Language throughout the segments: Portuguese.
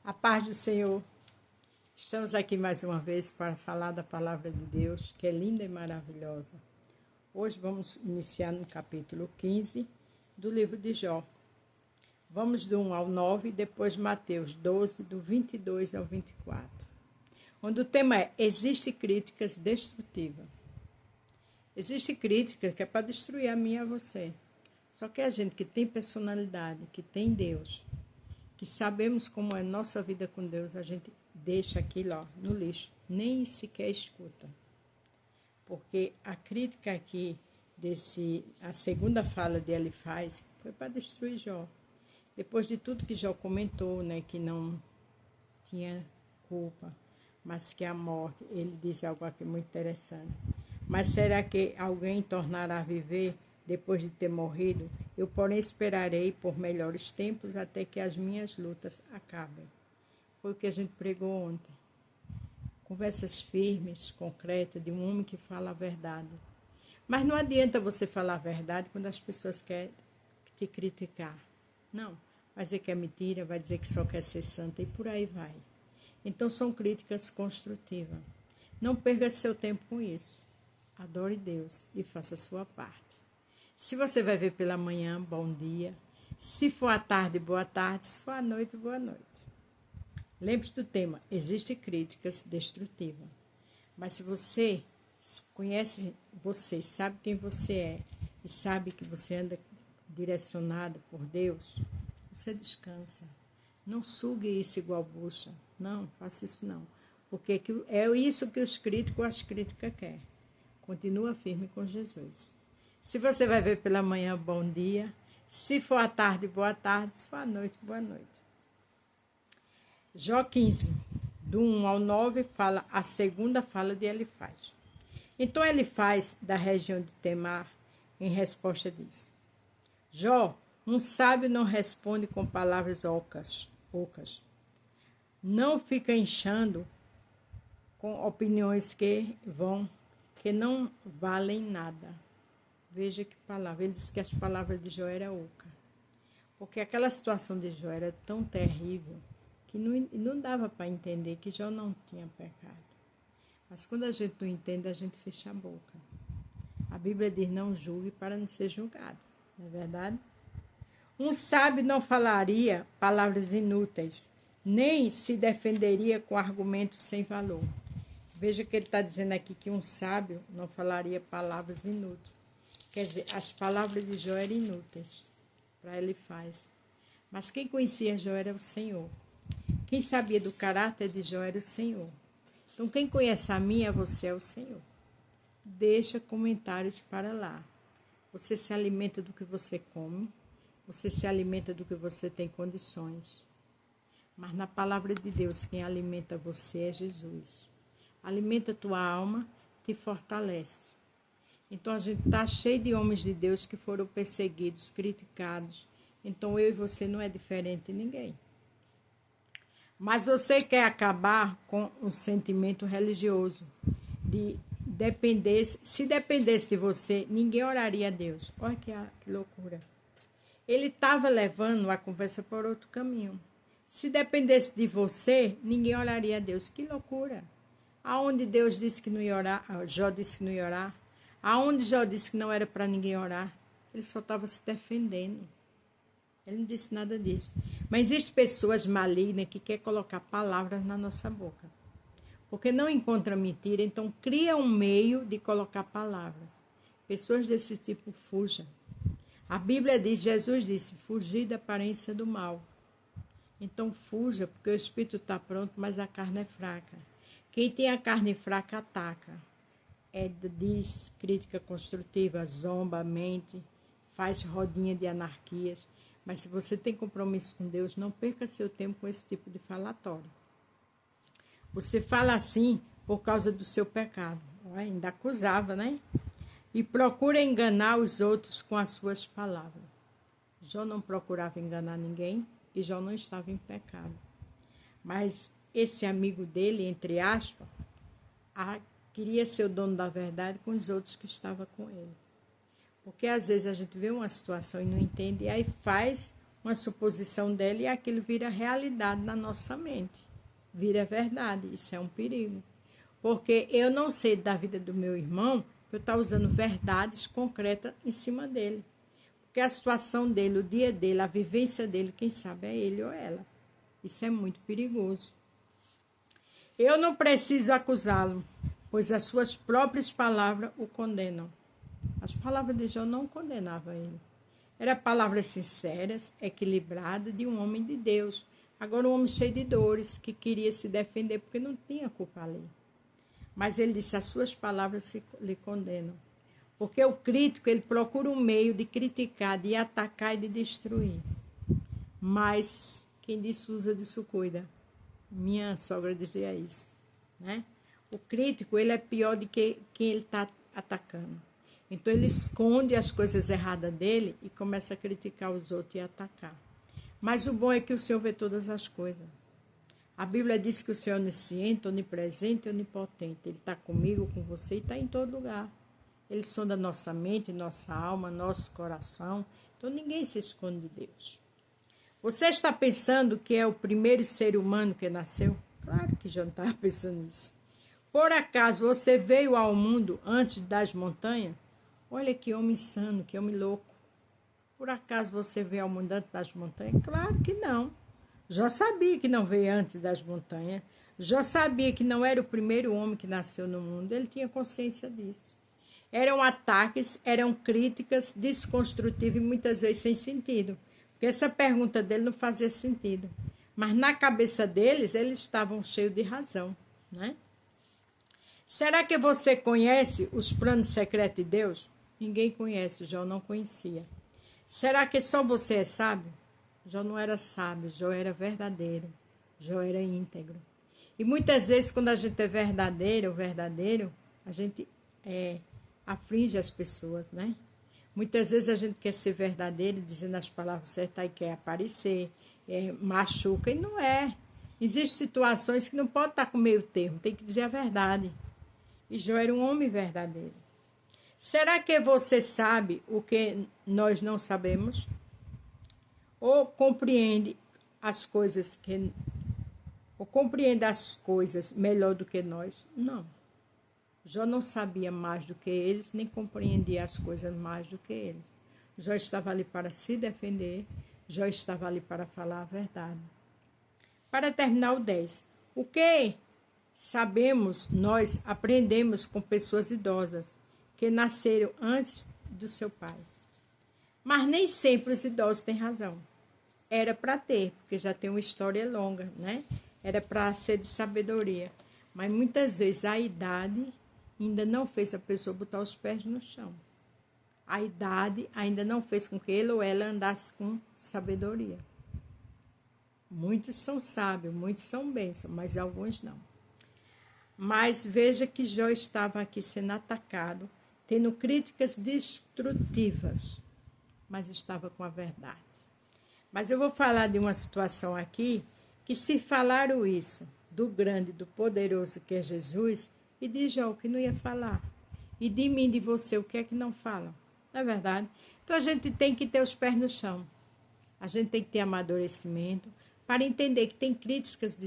A paz do Senhor. Estamos aqui mais uma vez para falar da palavra de Deus, que é linda e maravilhosa. Hoje vamos iniciar no capítulo 15 do livro de Jó. Vamos do 1 ao 9 e depois Mateus 12, do 22 ao 24. Onde o tema é: existe críticas destrutivas. Existe crítica que é para destruir a mim e a você. Só que a gente que tem personalidade, que tem Deus, que sabemos como é nossa vida com Deus, a gente deixa aquilo ó, no lixo, nem sequer escuta. Porque a crítica aqui, a segunda fala de Elifaz, foi para destruir Jó. Depois de tudo que Jó comentou, né, que não tinha culpa, mas que a morte, ele diz algo aqui muito interessante. Mas será que alguém tornará a viver depois de ter morrido? Eu, porém, esperarei por melhores tempos até que as minhas lutas acabem. Foi o que a gente pregou ontem. Conversas firmes, concretas, de um homem que fala a verdade. Mas não adianta você falar a verdade quando as pessoas querem te criticar. Não. Vai dizer que é mentira, vai dizer que só quer ser santa e por aí vai. Então são críticas construtivas. Não perca seu tempo com isso. Adore Deus e faça a sua parte. Se você vai ver pela manhã, bom dia. Se for à tarde, boa tarde. Se for à noite, boa noite. Lembre-se do tema: existem críticas destrutivas. Mas se você conhece você, sabe quem você é e sabe que você anda direcionado por Deus, você descansa. Não sugue isso igual bucha. Não, faça isso não. Porque é isso que os críticos ou as críticas querem. Continua firme com Jesus. Se você vai ver pela manhã, bom dia. Se for à tarde, boa tarde. Se for à noite, boa noite. Jó 15, do 1 ao 9, fala a segunda fala de Elifaz. Então Elifaz, da região de Temar, em resposta diz: Jó, um sábio não responde com palavras ocas. Não fica inchando com opiniões que não valem nada. Veja que palavra. Ele disse que as palavras de Jó eram oca. Porque aquela situação de Jó era tão terrível que não dava para entender que Jó não tinha pecado. Mas quando a gente não entende, a gente fecha a boca. A Bíblia diz: não julgue para não ser julgado. Não é verdade? Um sábio não falaria palavras inúteis, nem se defenderia com argumentos sem valor. Veja que ele está dizendo aqui que um sábio não falaria palavras inúteis. Quer dizer, as palavras de Jó eram inúteis para Elifaz. Mas quem conhecia Jó era o Senhor. Quem sabia do caráter de Jó era o Senhor. Então, quem conhece a mim e a você é o Senhor. Deixa comentários para lá. Você se alimenta do que você come. Você se alimenta do que você tem condições. Mas na palavra de Deus, quem alimenta você é Jesus. Alimenta tua alma, te fortalece. Então a gente está cheio de homens de Deus que foram perseguidos, criticados. Então eu e você não é diferente de ninguém. Mas você quer acabar com um sentimento religioso de dependência. Se dependesse de você, ninguém oraria a Deus. Olha que loucura. Ele estava levando a conversa por outro caminho. Se dependesse de você, ninguém oraria a Deus. Que loucura. Aonde Deus disse que não ia orar, Jó disse que não ia orar. Aonde Jó disse que não era para ninguém orar, ele só estava se defendendo. Ele não disse nada disso. Mas existem pessoas malignas que querem colocar palavras na nossa boca. Porque não encontram mentira, então cria um meio de colocar palavras. Pessoas desse tipo fujam. A Bíblia diz, Jesus disse, fugir da aparência do mal. Então fuja, porque o espírito está pronto, mas a carne é fraca. Quem tem a carne fraca ataca. Diz crítica construtiva, zomba, mente, faz rodinha de anarquias. Mas se você tem compromisso com Deus, não perca seu tempo com esse tipo de falatório. Você fala assim por causa do seu pecado. Ainda acusava, né? E procura enganar os outros com as suas palavras. Jó não procurava enganar ninguém e Jó não estava em pecado. Mas esse amigo dele, entre aspas, queria ser o dono da verdade com os outros que estavam com ele. Porque às vezes a gente vê uma situação e não entende, e aí faz uma suposição dela, e aquilo vira realidade na nossa mente. Vira verdade. Isso é um perigo. Porque eu não sei da vida do meu irmão, eu estou usando verdades concretas em cima dele. Porque a situação dele, o dia dele, a vivência dele, quem sabe é ele ou ela. Isso é muito perigoso. Eu não preciso acusá-lo, pois as suas próprias palavras o condenam. As palavras de Jó não condenavam ele. Eram palavras sinceras, equilibradas, de um homem de Deus. Agora um homem cheio de dores, que queria se defender porque não tinha culpa ali. Mas ele disse, as suas palavras lhe condenam. Porque o crítico, ele procura um meio de criticar, de atacar e de destruir. Mas quem disso usa, disso cuida. Minha sogra dizia isso, né? O crítico, ele é pior do que quem ele está atacando. Então, ele esconde as coisas erradas dele e começa a criticar os outros e atacar. Mas o bom é que o Senhor vê todas as coisas. A Bíblia diz que o Senhor é onisciente, onipresente e onipotente. Ele está comigo, com você e está em todo lugar. Ele sonda nossa mente, nossa alma, nosso coração. Então, ninguém se esconde de Deus. Você está pensando que é o primeiro ser humano que nasceu? Claro que já não estava pensando nisso. Por acaso você veio ao mundo antes das montanhas? Olha que homem insano, que homem louco. Por acaso você veio ao mundo antes das montanhas? Claro que não. Já sabia que não veio antes das montanhas. Já sabia que não era o primeiro homem que nasceu no mundo. Ele tinha consciência disso. Eram ataques, eram críticas desconstrutivas e muitas vezes sem sentido. Porque essa pergunta dele não fazia sentido. Mas na cabeça deles, eles estavam cheios de razão, né? Será que você conhece os planos secretos de Deus? Ninguém conhece, Jó não conhecia. Será que só você é sábio? Jó não era sábio, Jó era verdadeiro, Jó era íntegro. E muitas vezes, quando a gente é verdadeiro, a gente aflige as pessoas, né? Muitas vezes a gente quer ser verdadeiro, dizendo as palavras certas e quer aparecer, machuca, e não é. Existem situações que não pode estar com meio termo, tem que dizer a verdade. E Jó era um homem verdadeiro. Será que você sabe o que nós não sabemos? Ou compreende as coisas melhor do que nós? Não. Jó não sabia mais do que eles, nem compreendia as coisas mais do que eles. Jó estava ali para se defender, Jó estava ali para falar a verdade. Para terminar o 10. O que sabemos, nós aprendemos com pessoas idosas, que nasceram antes do seu pai. Mas nem sempre os idosos têm razão. Era para ter, porque já tem uma história longa, né? Era para ser de sabedoria. Mas muitas vezes a idade ainda não fez a pessoa botar os pés no chão. A idade ainda não fez com que ele ou ela andasse com sabedoria. Muitos são sábios, muitos são bênçãos, mas alguns não. Mas veja que Jó estava aqui sendo atacado, tendo críticas destrutivas, mas estava com a verdade. Mas eu vou falar de uma situação aqui, que se falaram isso, do grande, do poderoso que é Jesus, e de Jó, que não ia falar. E de mim, de você, o que é que não falam? Não é verdade? Então, a gente tem que ter os pés no chão. A gente tem que ter amadurecimento para entender que tem críticas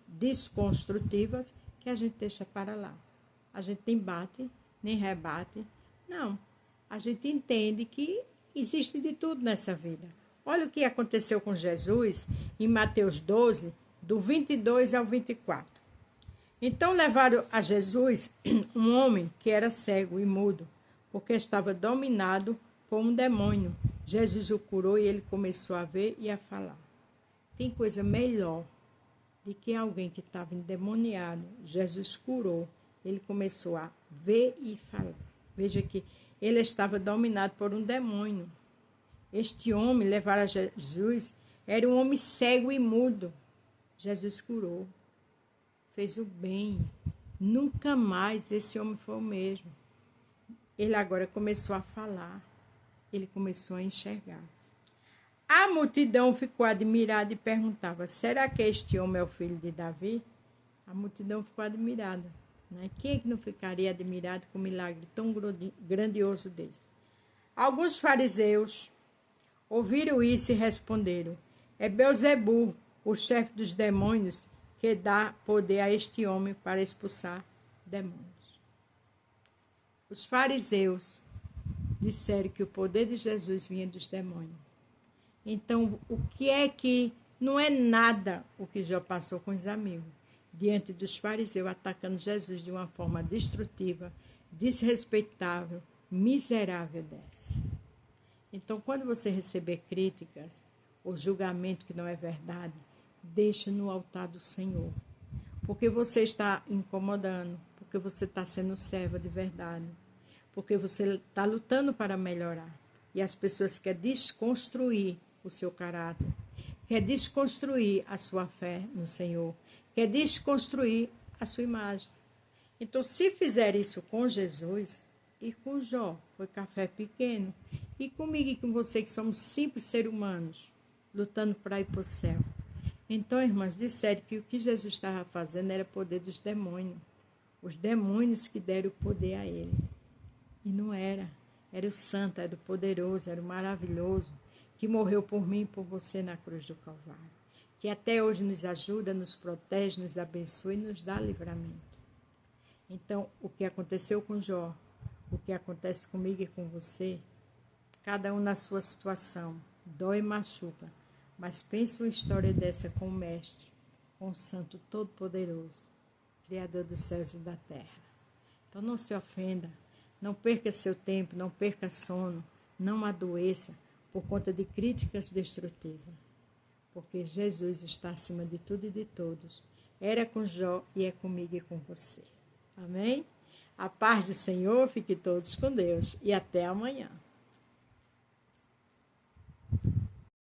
desconstrutivas que a gente deixa para lá. A gente nem bate, nem rebate. Não. A gente entende que existe de tudo nessa vida. Olha o que aconteceu com Jesus em Mateus 12, do 22 ao 24. Então levaram a Jesus um homem que era cego e mudo, porque estava dominado por um demônio. Jesus o curou e ele começou a ver e a falar. Tem coisa melhor do que alguém que estava endemoniado. Jesus curou, ele começou a ver e falar. Veja que ele estava dominado por um demônio. Este homem, levaram a Jesus, era um homem cego e mudo. Jesus curou. Fez o bem. Nunca mais esse homem foi o mesmo. Ele agora começou a falar. Ele começou a enxergar. A multidão ficou admirada e perguntava, será que este homem é o filho de Davi? A multidão ficou admirada, né? Quem é que não ficaria admirado com um milagre tão grandioso desse? Alguns fariseus ouviram isso e responderam: é Beelzebul, o chefe dos demônios, que dá poder a este homem para expulsar demônios. Os fariseus disseram que o poder de Jesus vinha dos demônios. Então, o que é que não é nada o que Jó passou com os amigos, diante dos fariseus atacando Jesus de uma forma destrutiva, desrespeitável, miserável dessa. Então, quando você receber críticas ou julgamento que não é verdade, deixa no altar do Senhor. Porque você está incomodando, porque você está sendo serva de verdade, porque você está lutando para melhorar. E as pessoas querem desconstruir o seu caráter, querem desconstruir a sua fé no Senhor, querem desconstruir a sua imagem. Então, se fizer isso com Jesus e com Jó, foi café pequeno, e comigo e com você, que somos simples seres humanos, lutando para ir para o céu. Então, irmãs, disseram que o que Jesus estava fazendo era poder dos demônios. Os demônios que deram o poder a ele. E não era. Era o santo, era o poderoso, era o maravilhoso, que morreu por mim e por você na cruz do Calvário. Que até hoje nos ajuda, nos protege, nos abençoa e nos dá livramento. Então, o que aconteceu com Jó, o que acontece comigo e com você, cada um na sua situação, dói e machuca. Mas pensa uma história dessa com o Mestre, com o Santo Todo-Poderoso, Criador dos céus e da terra. Então não se ofenda, não perca seu tempo, não perca sono, não adoeça por conta de críticas destrutivas. Porque Jesus está acima de tudo e de todos. Era com Jó e é comigo e com você. Amém? A paz do Senhor, fique todos com Deus e até amanhã.